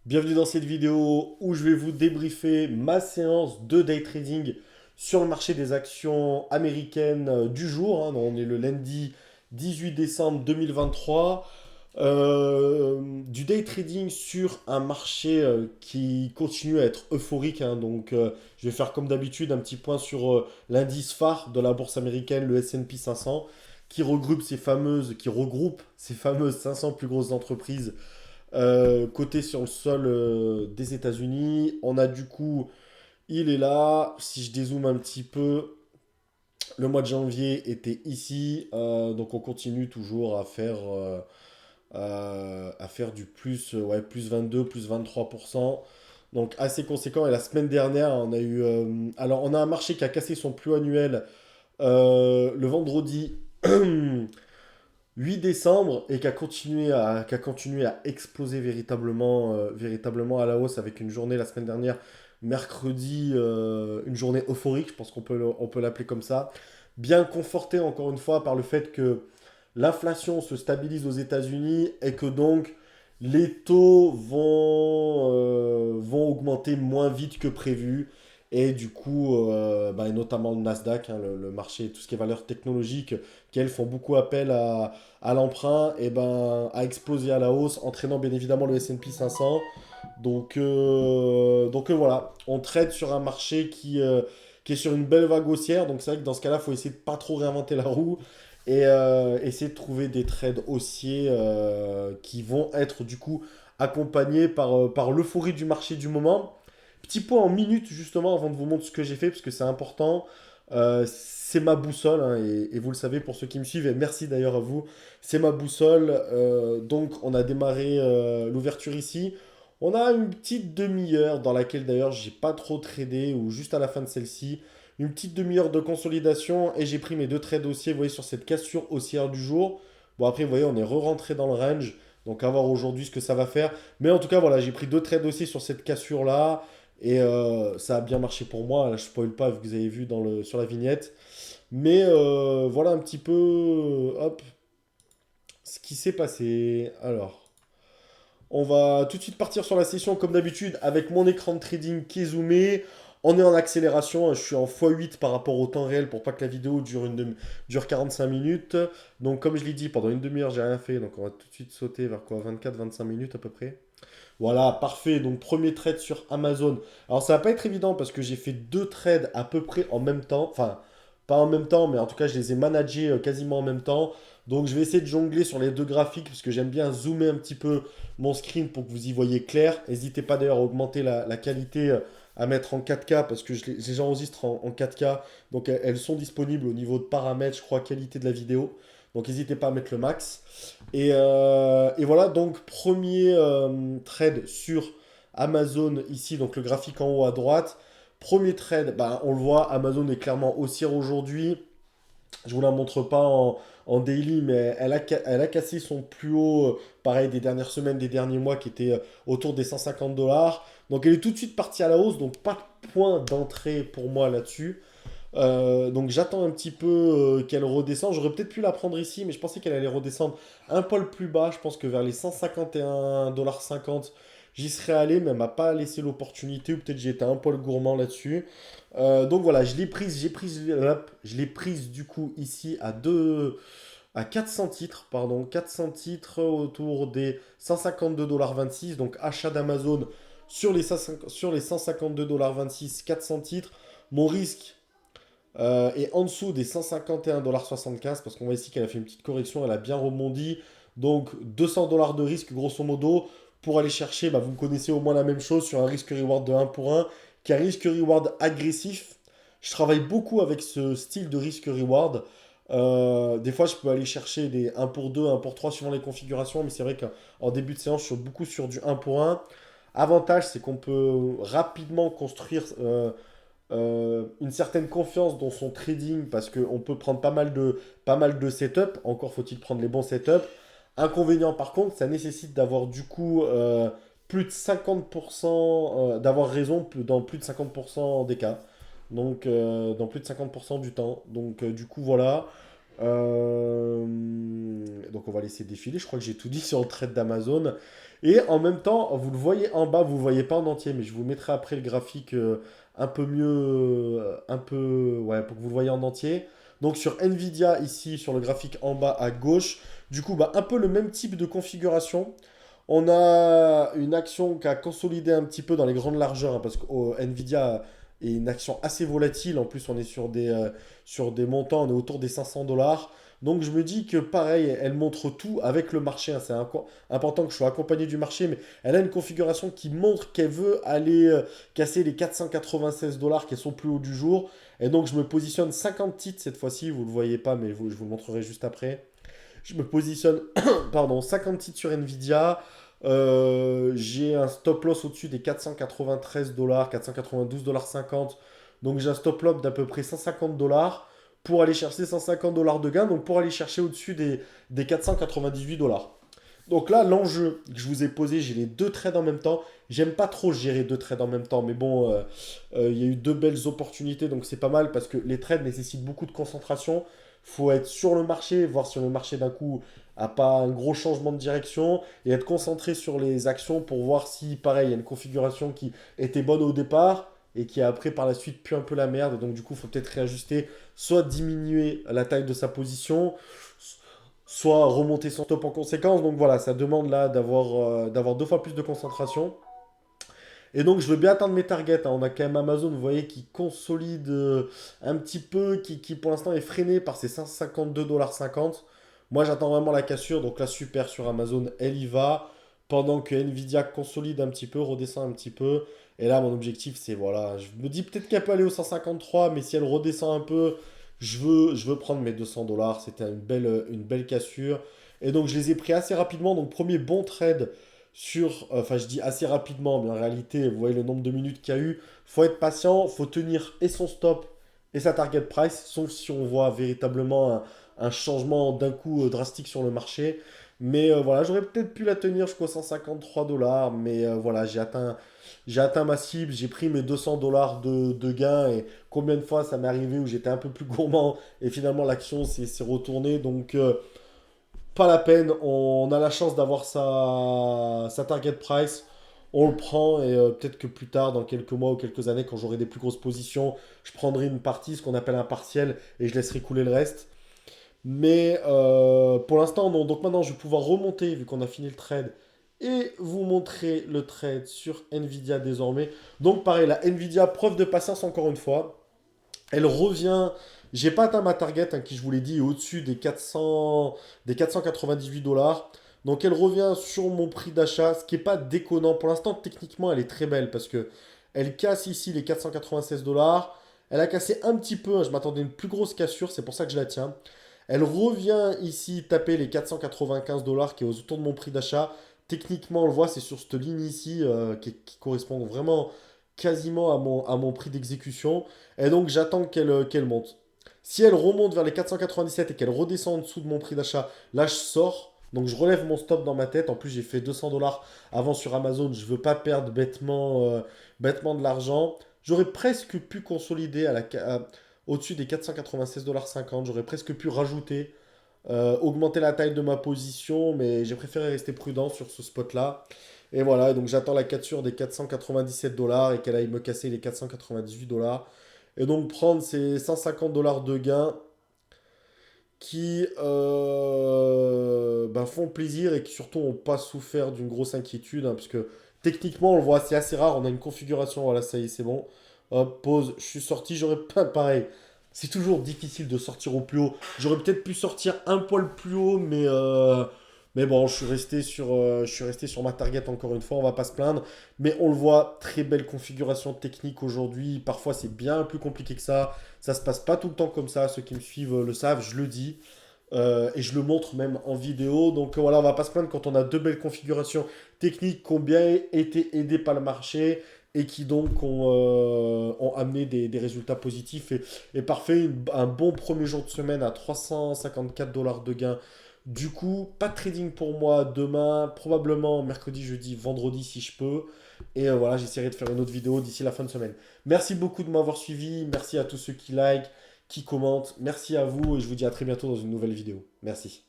Bienvenue dans cette vidéo où je vais vous débriefer ma séance de day trading sur le marché des actions américaines du jour, hein. Donc, on est le lundi 18 décembre 2023. Du day trading sur un marché qui continue à être euphorique, hein. Je vais faire comme d'habitude un petit point sur l'indice phare de la bourse américaine, le S&P 500, qui regroupe ces fameuses 500 plus grosses entreprises cotées sur le sol des États-Unis. On a du coup, il est là. Si je dézoome un petit peu, le mois de janvier était ici. Donc on continue toujours à faire du plus, ouais, plus 22, plus 23%. Donc assez conséquent. Et la semaine dernière, on a eu... alors on a un marché qui a cassé son plus annuel le vendredi 8 décembre et qui a continué à exploser véritablement à la hausse avec une journée la semaine dernière, mercredi, une journée euphorique, je pense qu'on peut l'appeler comme ça. Bien conforté encore une fois par le fait que l'inflation se stabilise aux États-Unis et que donc les taux vont augmenter moins vite que prévu. Et du coup, et notamment le Nasdaq, hein, le marché, tout ce qui est valeurs technologiques, qui elles font beaucoup appel à l'emprunt, et a explosé à la hausse, entraînant bien évidemment le S&P 500. Voilà, on trade sur un marché qui est sur une belle vague haussière. Donc c'est vrai que dans ce cas-là, il faut essayer de pas trop réinventer la roue et essayer de trouver des trades haussiers qui vont être du coup accompagnés par l'euphorie du marché du moment. Petit point en minutes justement avant de vous montrer ce que j'ai fait parce que c'est important. C'est ma boussole, hein, et vous le savez pour ceux qui me suivent, et merci d'ailleurs à vous. C'est ma boussole. Donc on a démarré l'ouverture ici. On a une petite demi-heure dans laquelle d'ailleurs j'ai pas trop tradé ou juste à la fin de celle-ci. Une petite demi-heure de consolidation et j'ai pris mes deux trades haussiers, vous voyez, sur cette cassure haussière du jour. Bon, après, vous voyez, on est re-rentré dans le range. Donc, à voir aujourd'hui ce que ça va faire. Mais en tout cas, voilà, j'ai pris deux trades haussiers sur cette cassure-là. Et ça a bien marché pour moi. Là, je spoil pas, vu que vous avez vu sur la vignette. Mais voilà un petit peu, hop, ce qui s'est passé. Alors, on va tout de suite partir sur la session comme d'habitude avec mon écran de trading qui est zoomé. On est en accélération, hein, je suis en x8 par rapport au temps réel pour pas que la vidéo dure 45 minutes. Donc comme je l'ai dit, pendant une demi-heure, j'ai rien fait. Donc on va tout de suite sauter vers quoi, 24-25 minutes à peu près. Voilà, parfait. Donc premier trade sur Amazon. Alors ça va pas être évident parce que j'ai fait deux trades à peu près en même temps. Enfin, pas en même temps, mais en tout cas, je les ai managés quasiment en même temps. Donc je vais essayer de jongler sur les deux graphiques parce que j'aime bien zoomer un petit peu mon screen pour que vous y voyez clair. N'hésitez pas d'ailleurs à augmenter la qualité, à mettre en 4K parce que j'enregistre en 4K. Donc elles sont disponibles au niveau de paramètres, je crois, qualité de la vidéo. Donc n'hésitez pas à mettre le max. Et voilà, donc premier trade sur Amazon ici, donc le graphique en haut à droite. Premier trade, bah, on le voit, Amazon est clairement haussière aujourd'hui. Je vous la montre pas en daily, mais elle a cassé son plus haut, pareil, des dernières semaines, des derniers mois, qui était autour des 150 dollars. Donc elle est tout de suite partie à la hausse, donc pas de point d'entrée pour moi là-dessus. Donc j'attends un petit peu qu'elle redescende. J'aurais peut-être pu la prendre ici, mais je pensais qu'elle allait redescendre un poil plus bas. Je pense que vers les 151,50 $, j'y serais allé, mais elle m'a pas laissé l'opportunité, ou peut-être j'ai été un poil gourmand là-dessus. Donc voilà, je l'ai prise du coup ici à 400 titres, pardon, 400 titres autour des 152,26 $. Donc achat d'Amazon sur les 152,26 $, 400 titres. Mon risque et en dessous des 151,75 $ parce qu'on voit ici qu'elle a fait une petite correction, elle a bien rebondi. Donc 200 $ de risque grosso modo pour aller chercher, bah, vous connaissez au moins la même chose sur un risque-reward de 1 pour 1, qui est un risque-reward agressif. Je travaille beaucoup avec ce style de risque-reward. Des fois, je peux aller chercher des 1 pour 2, 1 pour 3 suivant les configurations, mais c'est vrai qu'en début de séance, je suis beaucoup sur du 1 pour 1. Avantage, c'est qu'on peut rapidement construire une certaine confiance dans son trading parce qu'on peut prendre pas mal de setups. Encore faut-il prendre les bons setups. Inconvénient par contre, ça nécessite d'avoir du coup plus de 50%, d'avoir raison dans plus de 50% des cas. Donc dans plus de 50% du temps. Donc du coup voilà. Donc on va laisser défiler. Je crois que j'ai tout dit sur le trade d'Amazon. Et en même temps, vous le voyez en bas, vous ne le voyez pas en entier, mais je vous mettrai après le graphique un peu mieux, ouais, pour que vous le voyez en entier. Donc sur Nvidia, ici, sur le graphique en bas à gauche, du coup, bah, un peu le même type de configuration. On a une action qui a consolidé un petit peu dans les grandes largeurs, hein, parce que Nvidia est une action assez volatile. En plus, on est sur des montants, on est autour des 500 dollars. Donc je me dis que pareil, elle montre tout avec le marché, hein. C'est important que je sois accompagné du marché, mais elle a une configuration qui montre qu'elle veut aller casser les 496 dollars qui sont plus hauts du jour. Et donc je me positionne 50 titres cette fois-ci, vous ne le voyez pas, mais je vous le montrerai juste après. Je me positionne, pardon, 50 titres sur Nvidia. J'ai un stop loss au-dessus des 493 dollars, 492 dollars 50. Donc j'ai un stop loss d'à peu près 150 dollars pour aller chercher 150 dollars de gain. Donc pour aller chercher au-dessus des 498 dollars. Donc là, l'enjeu que je vous ai posé, j'ai les deux trades en même temps. J'aime pas trop gérer deux trades en même temps, mais bon, il y a eu deux belles opportunités, donc c'est pas mal parce que les trades nécessitent beaucoup de concentration. Faut être sur le marché, voir si le marché d'un coup a pas un gros changement de direction et être concentré sur les actions pour voir si, pareil, il y a une configuration qui était bonne au départ et qui a après par la suite pu un peu la merde. Et donc du coup, il faut peut-être réajuster, soit diminuer la taille de sa position, soit remonter son stop en conséquence. Donc voilà, ça demande là d'avoir deux fois plus de concentration. Et donc je veux bien atteindre mes targets, hein. On a quand même Amazon, vous voyez, qui consolide un petit peu, qui pour l'instant est freiné par ses 152,50 $. Moi j'attends vraiment la cassure, donc là super sur Amazon, elle y va. Pendant que Nvidia consolide un petit peu, redescend un petit peu. Et là mon objectif c'est voilà, je me dis peut-être qu'elle peut aller au 153, mais si elle redescend un peu, je veux prendre mes 200 dollars. C'était une belle cassure. Et donc je les ai pris assez rapidement. Donc premier bon trade sur, enfin je dis assez rapidement, mais en réalité, vous voyez le nombre de minutes qu'il y a eu. Faut être patient, faut tenir et son stop et sa target price, sauf si on voit véritablement un changement d'un coup drastique sur le marché. Mais voilà, j'aurais peut-être pu la tenir jusqu'aux 153 dollars, mais voilà, j'ai atteint ma cible, j'ai pris mes 200 dollars de gain, et combien de fois ça m'est arrivé où j'étais un peu plus gourmand et finalement l'action s'est retournée. Donc pas la peine, on a la chance d'avoir sa target price, on le prend et peut-être que plus tard, dans quelques mois ou quelques années, quand j'aurai des plus grosses positions, je prendrai une partie, ce qu'on appelle un partiel, et je laisserai couler le reste. Mais pour l'instant, non. Donc maintenant, je vais pouvoir remonter, vu qu'on a fini le trade, et vous montrer le trade sur Nvidia désormais. Donc pareil, la Nvidia, preuve de patience encore une fois. Elle revient. J'ai pas atteint ma target, hein, qui je vous l'ai dit, est au-dessus des 498 dollars. Donc elle revient sur mon prix d'achat, ce qui est pas déconnant. Pour l'instant, techniquement, elle est très belle parce que elle casse ici les 496 dollars. Elle a cassé un petit peu, hein, je m'attendais à une plus grosse cassure, c'est pour ça que je la tiens. Elle revient ici taper les 495 dollars qui est autour de mon prix d'achat. Techniquement, on le voit, c'est sur cette ligne ici qui correspond vraiment quasiment à mon prix d'exécution. Et donc, j'attends qu'elle monte. Si elle remonte vers les 497 et qu'elle redescend en dessous de mon prix d'achat, là, je sors. Donc, je relève mon stop dans ma tête. En plus, j'ai fait 200 dollars avant sur Amazon. Je ne veux pas perdre bêtement de l'argent. J'aurais presque pu consolider au-dessus des 496,50 dollars. J'aurais presque pu rajouter, augmenter la taille de ma position, mais j'ai préféré rester prudent sur ce spot-là. Et voilà, donc j'attends la cassure des 497 dollars et qu'elle aille me casser les 498 dollars. Et donc prendre ces 150 dollars de gains qui font plaisir et qui surtout n'ont pas souffert d'une grosse inquiétude, hein, parce que techniquement, on le voit, c'est assez rare. On a une configuration, voilà, ça y est, c'est bon. Hop, pause, je suis sorti, j'aurais pas pareil. C'est toujours difficile de sortir au plus haut. J'aurais peut-être pu sortir un poil plus haut, mais bon, je suis resté sur ma target encore une fois, on va pas se plaindre. Mais on le voit, très belle configuration technique aujourd'hui. Parfois, c'est bien plus compliqué que ça. Ça se passe pas tout le temps comme ça. Ceux qui me suivent le savent, je le dis. Et je le montre même en vidéo. Donc voilà, on va pas se plaindre quand on a deux belles configurations techniques qui ont bien été aidées par le marché et qui donc ont amené des résultats positifs. Et parfait, un bon premier jour de semaine à 354 dollars de gain. Du coup, pas de trading pour moi demain, probablement mercredi, jeudi, vendredi si je peux. Et voilà, j'essaierai de faire une autre vidéo d'ici la fin de semaine. Merci beaucoup de m'avoir suivi. Merci à tous ceux qui like, qui commentent. Merci à vous et je vous dis à très bientôt dans une nouvelle vidéo. Merci.